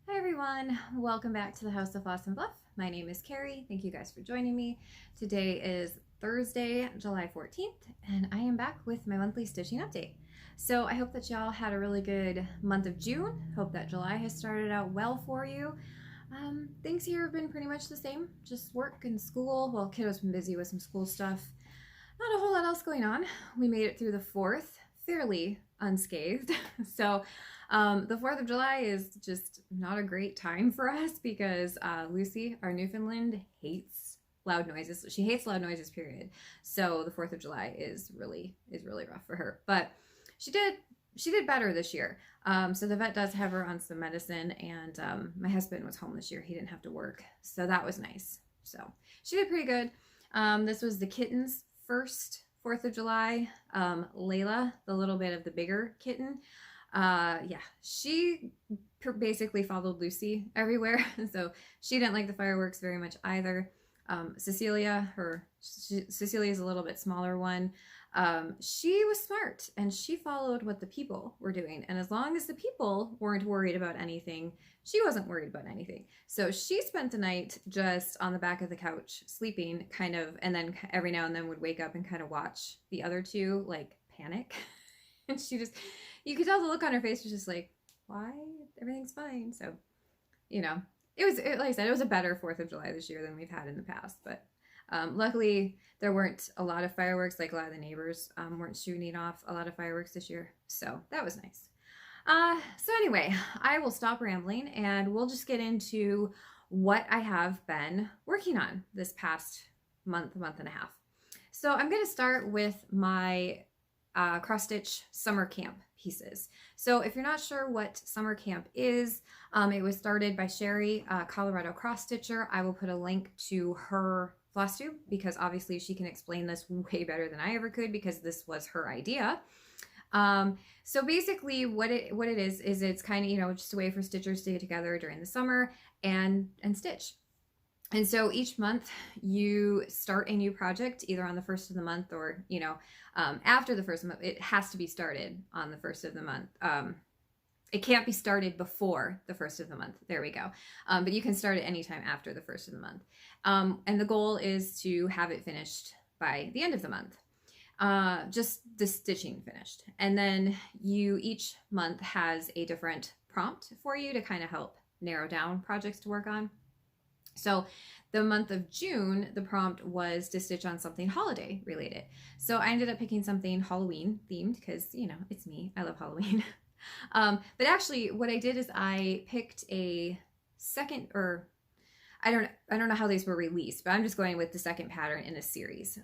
Hi everyone, welcome back to the House of Floss and Fluff. My name is Carrie. Thank you guys for joining me. Today is Thursday, July 14th, and I am back with my monthly stitching update. So I hope that y'all had a really good month of June. Hope that July has started out well for you. Things here have been pretty much the same, just work and school. Well, kiddo's been busy with some school stuff. Not a whole lot else going on. We made it through the 4th fairly unscathed. So the 4th of July is just not a great time for us because Lucy, our Newfoundland, hates loud noises. She hates loud noises, period. So the 4th of July is really rough for her. But she did better this year. So the vet does have her on some medicine, and my husband was home this year. He didn't have to work. So that was nice. So she did pretty good. This was the kitten's first 4th of July. Layla, the little bit of the bigger kitten, yeah, she basically followed Lucy everywhere. So she didn't like the fireworks very much either. Cecilia is a little bit smaller one. She was smart and she followed what the people were doing. And as long as the people weren't worried about anything, she wasn't worried about anything. So she spent the night just on the back of the couch sleeping kind of, and then every now and then would wake up and kind of watch the other two like panic. And she just, you could tell the look on her face was just like, why? Everything's fine. So, you know, like I said, it was a better 4th of July this year than we've had in the past. But luckily, there weren't a lot of fireworks. Like a lot of the neighbors weren't shooting off a lot of fireworks this year. So that was nice. So anyway, I will stop rambling and we'll just get into what I have been working on this past month and a half. So I'm going to start with my cross stitch summer camp pieces. So if you're not sure what summer camp is, it was started by Sherry, Colorado cross stitcher. I will put a link to her Flosstube because obviously she can explain this way better than I ever could because this was her idea. So basically what it is it's kind of, you know, just a way for stitchers to get together during the summer and stitch. And so each month you start a new project either on the 1st of the month or, you know, after the 1st of the month. It has to be started on the 1st of the month. It can't be started before the 1st of the month. There we go. But you can start it anytime after the 1st of the month. And the goal is to have it finished by the end of the month. Just the stitching finished. And then each month has a different prompt for you to kind of help narrow down projects to work on. So the month of June, the prompt was to stitch on something holiday related. So I ended up picking something Halloween themed because, you know, it's me. I love Halloween. But actually what I did is I picked a second, or I don't know how these were released, but I'm just going with the second pattern in a series.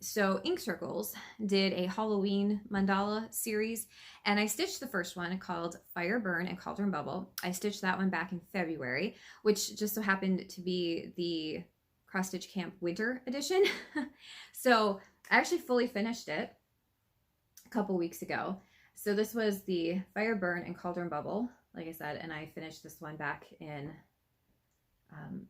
So Ink Circles did a Halloween mandala series, and I stitched the first one called Fire, Burn, and Cauldron Bubble. I stitched that one back in February, which just so happened to be the Cross Stitch Camp Winter Edition. So I actually fully finished it a couple weeks ago. So this was the Fire, Burn, and Cauldron Bubble, like I said, and I finished this one back in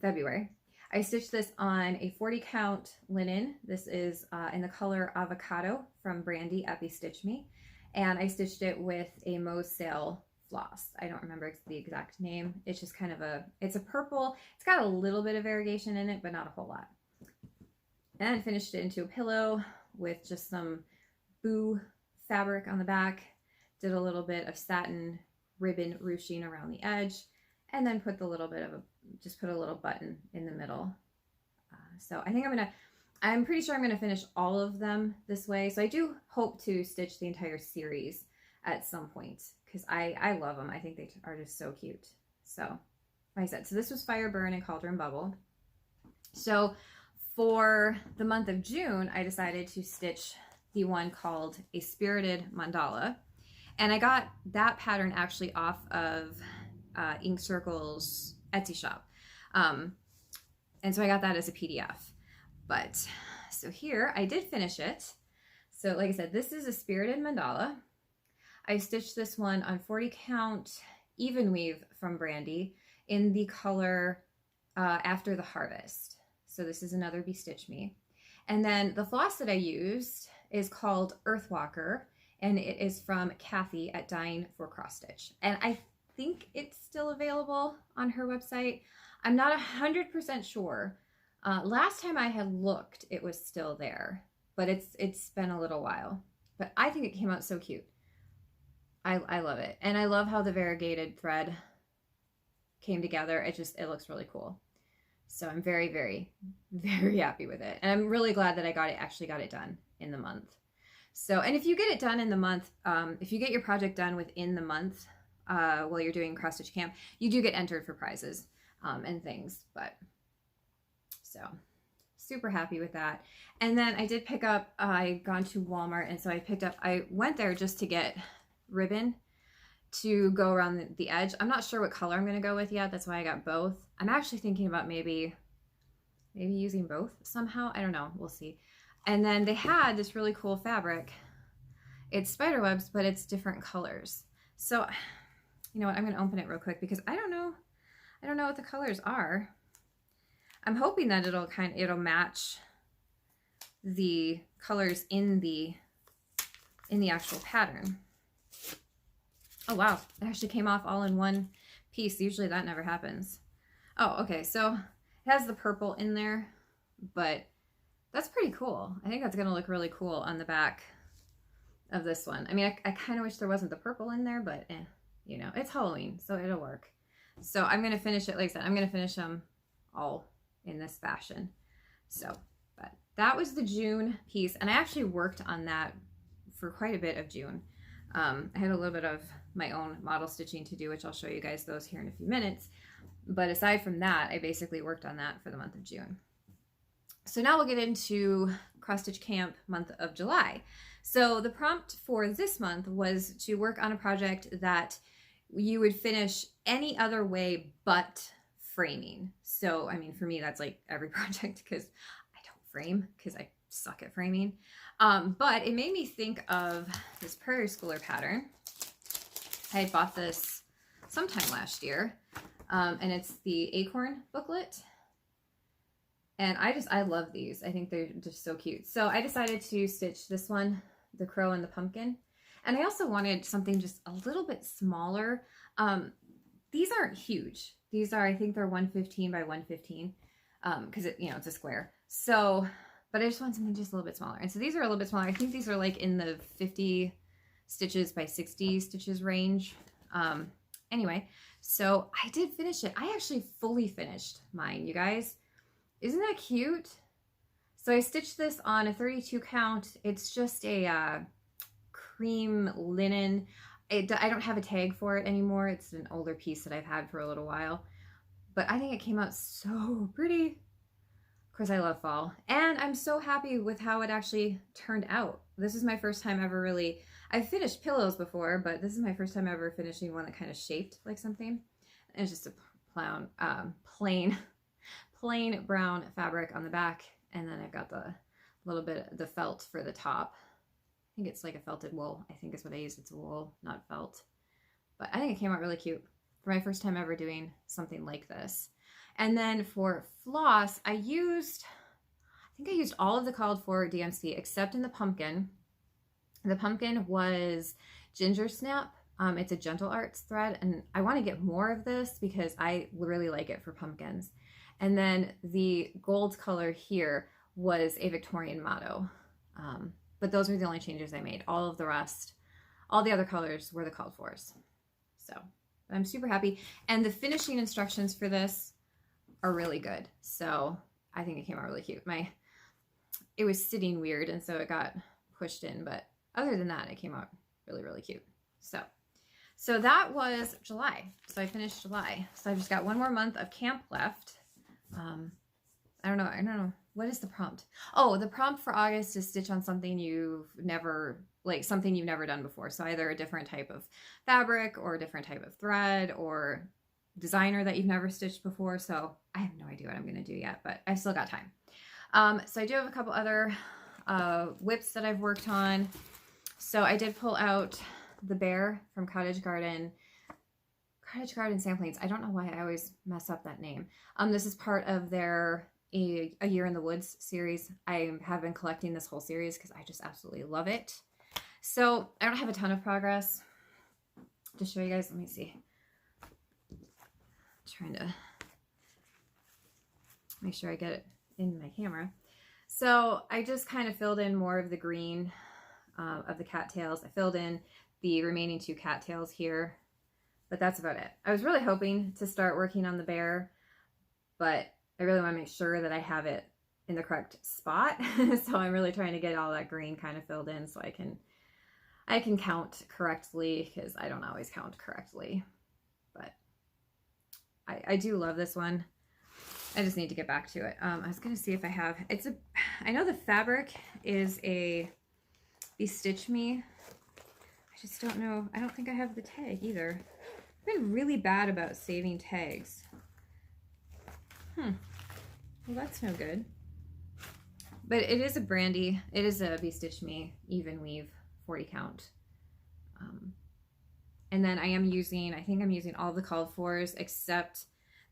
February. I stitched this on a 40 count linen. This is in the color Avocado from Brandy at They Stitch Me. And I stitched it with a Moe's Sale floss. I don't remember the exact name. It's just kind of it's a purple. It's got a little bit of variegation in it, but not a whole lot. And I finished it into a pillow with just some boo fabric on the back. Did a little bit of satin ribbon ruching around the edge. And then put the little bit of just put a little button in the middle. So I think I'm pretty sure I'm gonna finish all of them this way. So I do hope to stitch the entire series at some point because I love them. I think they are just so cute. So like I said, so this was Fire, Burn, and Cauldron Bubble. So for the month of June, I decided to stitch the one called A Spirited Mandala. And I got that pattern actually off of Ink Circle's Etsy shop. And so I got that as a PDF. But so here I did finish it. So like I said, this is a Spirited Mandala. I stitched this one on 40 count even weave from Brandy in the color After the Harvest. So this is another Be Stitch Me. And then the floss that I used is called Earthwalker, and it is from Kathy at Dying for Cross Stitch. And think it's still available on her website. I'm not 100% sure. Last time I had looked, it was still there, but it's been a little while. But I think it came out so cute. I love it. And I love how the variegated thread came together. It looks really cool. So I'm very, very, very happy with it. And I'm really glad that I actually got it done in the month. So, and if you get it done in the month, if you get your project done within the month while you're doing cross stitch camp, you do get entered for prizes and things. But so super happy with that. And then I did pick up, I gone to Walmart, and so I went there just to get ribbon to go around the edge. I'm not sure what color I'm going to go with yet. That's why I got both. I'm actually thinking about maybe using both somehow. I don't know. We'll see. And then they had this really cool fabric. It's spider webs, but it's different colors. So, you know what? I'm going to open it real quick because I don't know what the colors are. I'm hoping that it'll match the colors in the actual pattern. Oh wow, it actually came off all in one piece. Usually that never happens. Oh, okay, so it has the purple in there, but that's pretty cool. I think that's gonna look really cool on the back of this one. I mean, I kind of wish there wasn't the purple in there, but you know, it's Halloween, so it'll work. So I'm gonna finish it, like I said, I'm gonna finish them all in this fashion. So, but that was the June piece, and I actually worked on that for quite a bit of June. I had a little bit of my own model stitching to do, which I'll show you guys those here in a few minutes. But aside from that, I basically worked on that for the month of June. So now we'll get into cross stitch camp month of July. So the prompt for this month was to work on a project that you would finish any other way but framing. So, I mean, for me, that's like every project because I don't frame because I suck at framing. But it made me think of this Prairie Schooler pattern. I had bought this sometime last year, and it's the Acorn booklet. And I love these. I think they're just so cute. So I decided to stitch this one, the crow and the pumpkin. And I also wanted something just a little bit smaller. These aren't huge. These are, I think they're 115 by 115, because it's a square. So, but I just want something just a little bit smaller. And so these are a little bit smaller. I think these are like in the 50 stitches by 60 stitches range. Anyway, so I did finish it. I actually fully finished mine, you guys. Isn't that cute? So I stitched this on a 32 count. It's just a cream linen. I don't have a tag for it anymore. It's an older piece that I've had for a little while. But I think it came out so pretty. Of course, I love fall. And I'm so happy with how it actually turned out. This is my first time ever really... I've finished pillows before, but this is my first time ever finishing one that kind of shaped like something. And it's just a plain brown fabric on the back. And then I've got the little bit of the felt for the top. I think it's like a felted wool. I think is what I used. It's wool, not felt. But I think it came out really cute for my first time ever doing something like this. And then for floss, I think I used all of the called for DMC except in the pumpkin. The pumpkin was Ginger Snap. It's a Gentle Arts thread, and I want to get more of this because I really like it for pumpkins. And then the gold color here was a Victorian motto. But those were the only changes I made. All of the rest, all the other colors were the called fors. So I'm super happy. And the finishing instructions for this are really good. So I think it came out really cute. It was sitting weird, and so it got pushed in. But other than that, it came out really, really cute. So that was July. So I finished July. So I've just got one more month of camp left. I don't know. What is the prompt? Oh, the prompt for August is stitch on something you've never done before. So either a different type of fabric or a different type of thread or designer that you've never stitched before. So I have no idea what I'm going to do yet, but I still got time. So I do have a couple other whips that I've worked on. So I did pull out the bear from Cottage Garden Samplings. I don't know why I always mess up that name. This is part of their A Year in the Woods series. I have been collecting this whole series because I just absolutely love it. So I don't have a ton of progress to show you guys. Let me see. trying to make sure I get it in my camera. So I just kind of filled in more of the green of the cattails. I filled in the remaining 2 cattails here, but that's about it. I was really hoping to start working on the bear, but I really want to make sure that I have it in the correct spot. So I'm really trying to get all that green kind of filled in so I can count correctly, because I don't always count correctly. But I do love this one. I just need to get back to it. I was going to see if I have, I know the fabric is a Stitch Me. I just don't know. I don't think I have the tag either. I've been really bad about saving tags. Well, that's no good. But it is a Brandy. It is a Stitch Me even weave 40 count. And then I think I'm using all the called fors except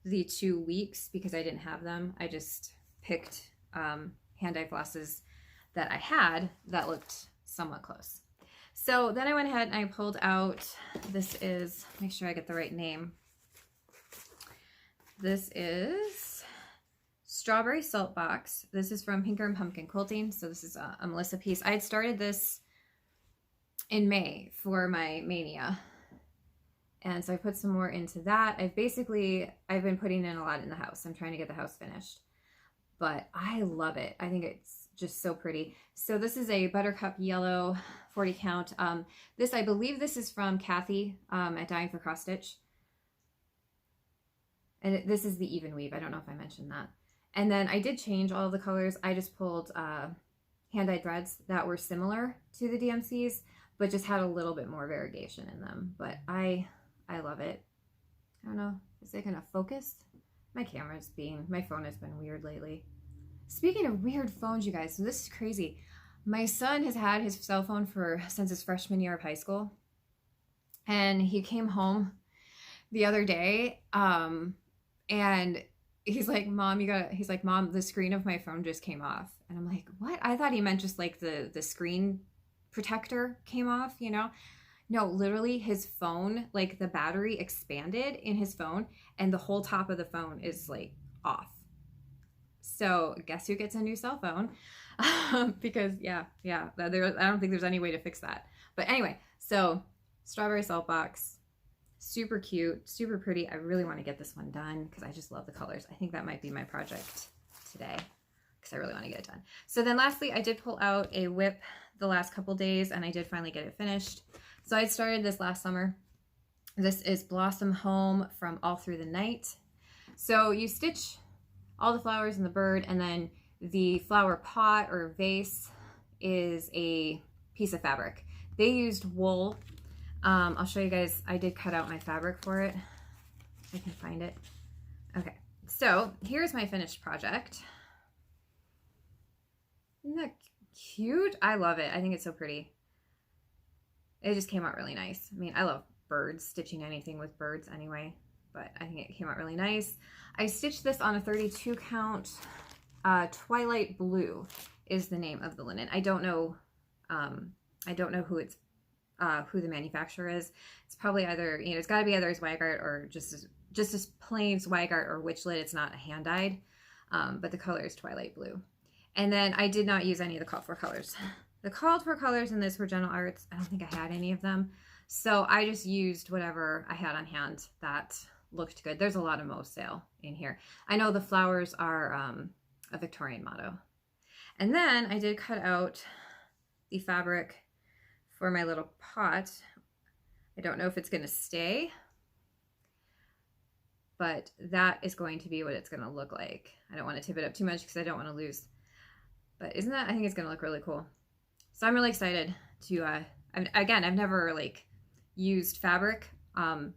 the 2 weeks because I didn't have them. I just picked hand-dyed flosses that I had that looked somewhat close. So then I went ahead and I pulled out, this is, make sure I get the right name. This is Strawberry Salt Box. This is from Pinker and Pumpkin Quilting. So this is a Melissa piece. I had started this in May for my Mania. And so I put some more into that. I've been putting in a lot in the house. I'm trying to get the house finished, but I love it. I think it's just so pretty. So this is a Buttercup Yellow 40 count. I believe this is from Kathy at Dying for Cross Stitch. And this is the even weave. I don't know if I mentioned that. And then I did change all of the colors. I just pulled hand-dyed threads that were similar to the DMCs, but just had a little bit more variegation in them. But I love it. I don't know, is it gonna focus? My phone has been weird lately. Speaking of weird phones, you guys, so this is crazy. My son has had his cell phone since his freshman year of high school. And he came home the other day, and he's like, Mom, Mom, the screen of my phone just came off. And I'm like, what? I thought he meant just like the screen protector came off, you know? No, literally his phone, like the battery expanded in his phone and the whole top of the phone is like off. So guess who gets a new cell phone? Because I don't think there's any way to fix that. But anyway, so Strawberry Salt Box, super cute, super pretty. I really want to get this one done because I just love the colors. I think that might be my project today because I really want to get it done. So then lastly, I did pull out a whip the last couple days and I did finally get it finished. So I started this last summer. This is Blossom Home from All Through the Night. So you stitch all the flowers and the bird, and then the flower pot or vase is a piece of fabric. They used wool. I'll show you guys. I did cut out my fabric for it. I can find it. Okay, so here's my finished project. Isn't that cute? I love it. I think it's so pretty. It just came out really nice. I mean, I love birds, stitching anything with birds anyway, but I think it came out really nice. I stitched this on a 32 count. Twilight Blue is the name of the linen. I don't know who the manufacturer is. It's probably either, it's got to be either Zweigart or just as plain Zweigart or Witchlet. It's not hand dyed, but the color is Twilight Blue. And then I did not use any of the called for colors. The called for colors in this were Gentle Arts. I don't think I had any of them. So I just used whatever I had on hand that looked good. There's a lot of Mo sale in here. I know the flowers are a Victorian motto. And then I did cut out the fabric for my little pot. I don't know if it's going to stay, but that is going to be what it's going to look like. I don't want to tip it up too much because I don't want to lose. But I think it's going to look really cool. So I'm really excited to, again, I've never like used fabric on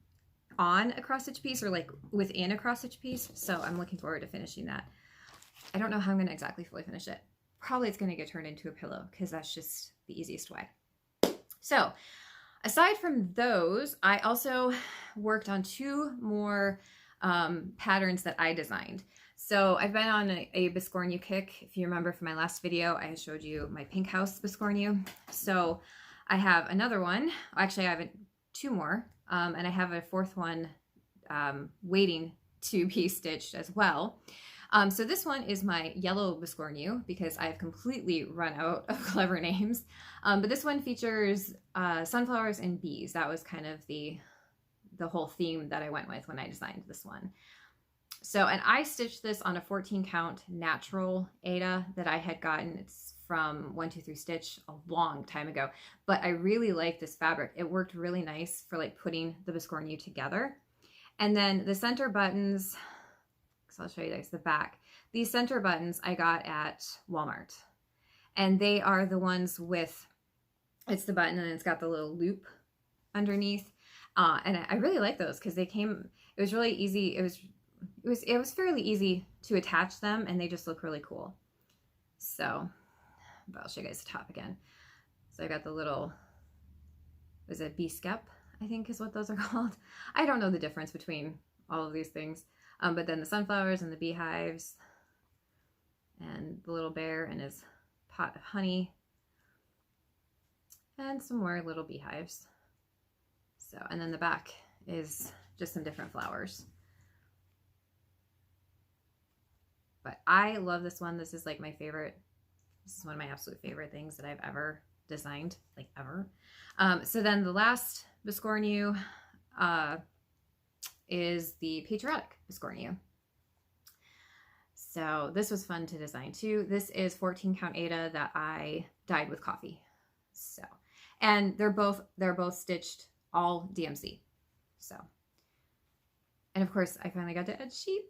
a cross stitch piece or like within a cross stitch piece. So I'm looking forward to finishing that. I don't know how I'm going to exactly fully finish it. Probably it's going to get turned into a pillow because that's just the easiest way. So aside from those, I also worked on 2 more patterns that I designed. So I've been on a Biscornu kick. If you remember from my last video, I showed you my Pink House Biscornu. So I have another one. Actually, I have 2 more, and I have a 4th one waiting to be stitched as well. So this one is my yellow Biscornu because I've completely run out of clever names. But this one features sunflowers and bees. That was kind of the whole theme that I went with when I designed this one. So, and I stitched this on a 14 count natural Aida that I had gotten. It's from 123 Stitch a long time ago, but I really like this fabric. It worked really nice for like putting the Biscornu together. And then the center buttons, so I'll show you guys the back. These center buttons I got at Walmart, and they are the ones with, it's the button and it's got the little loop underneath. And I really like those because they came, it was really easy. It was fairly easy to attach them, and they just look really cool. So, but I'll show you guys the top again. So I got the little, is it Biscornu, I think is what those are called. I don't know the difference between all of these things. But then the sunflowers and the beehives and the little bear and his pot of honey and some more little beehives. So, and then the back is just some different flowers. But I love this one. This is like my favorite. This is one of my absolute favorite things that I've ever designed, like ever. So then the last Biscornu is the patriotic Biscornu. So this was fun to design too. This is 14 count Aida that I dyed with coffee. So, and they're both stitched all DMC. So, and of course I finally got to add sheep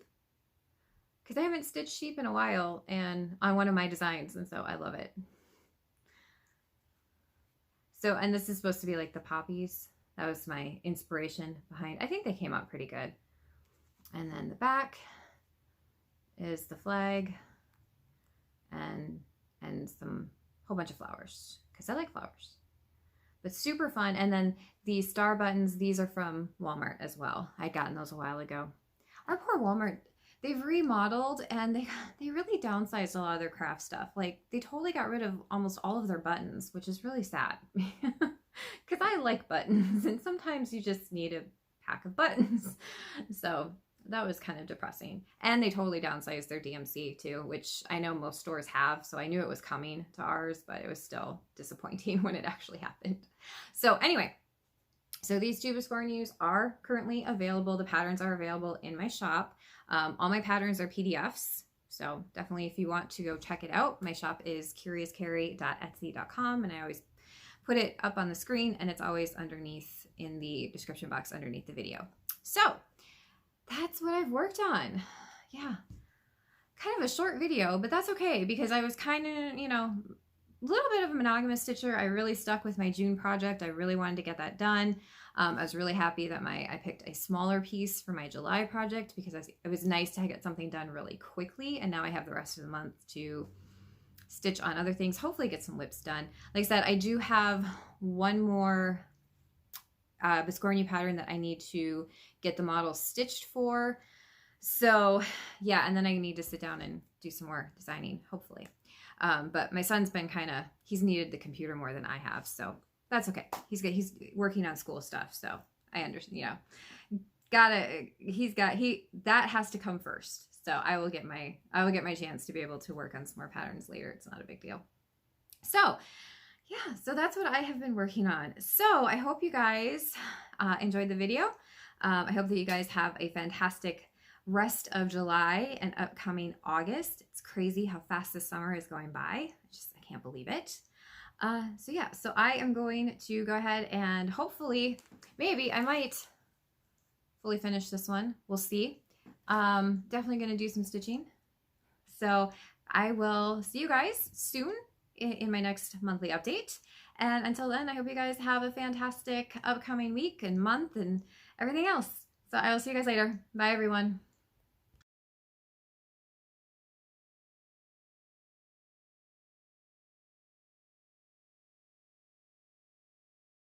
because I haven't stitched sheep in a while and on one of my designs, and so I love it. So, and this is supposed to be like the poppies. That was my inspiration behind. I think they came out pretty good. And then the back is the flag and some whole bunch of flowers because I like flowers. But super fun. And then the star buttons, these are from Walmart as well. I'd gotten those a while ago. Our poor Walmart, they've remodeled and they really downsized a lot of their craft stuff. Like they totally got rid of almost all of their buttons, which is really sad. Because I like buttons and sometimes you just need a pack of buttons. So that was kind of depressing. And they totally downsized their DMC too, which I know most stores have. So I knew it was coming to ours, but it was still disappointing when it actually happened. So anyway, so these two Biscornus are currently available. The patterns are available in my shop. All my patterns are PDFs. So definitely if you want to go check it out, my shop is curiouscarrie.etsy.com, and I always put it up on the screen, and it's always underneath in the description box underneath the video. So that's what I've worked on. Yeah, kind of a short video, but that's okay because I was kind of, you know, a little bit of a monogamous stitcher. I really stuck with my June project. I really wanted to get that done. I was really happy that I picked a smaller piece for my July project because it was nice to get something done really quickly, and now I have the rest of the month to stitch on other things, hopefully get some whips done. Like I said, I do have one more Biscornu pattern that I need to get the model stitched for. So yeah, and then I need to sit down and do some more designing, hopefully. But my son's been he's needed the computer more than I have, so that's okay. He's working on school stuff, so I understand, you know, that has to come first. So I will get my chance to be able to work on some more patterns later. It's not a big deal. So yeah, so that's what I have been working on. So I hope you guys enjoyed the video. I hope that you guys have a fantastic rest of July and upcoming August. It's crazy how fast this summer is going by. I can't believe it. So yeah, so I am going to go ahead and hopefully, maybe I might fully finish this one. We'll see. Definitely going to do some stitching. So I will see you guys soon in my next monthly update. And until then, I hope you guys have a fantastic upcoming week and month and everything else. So I will see you guys later. Bye, everyone.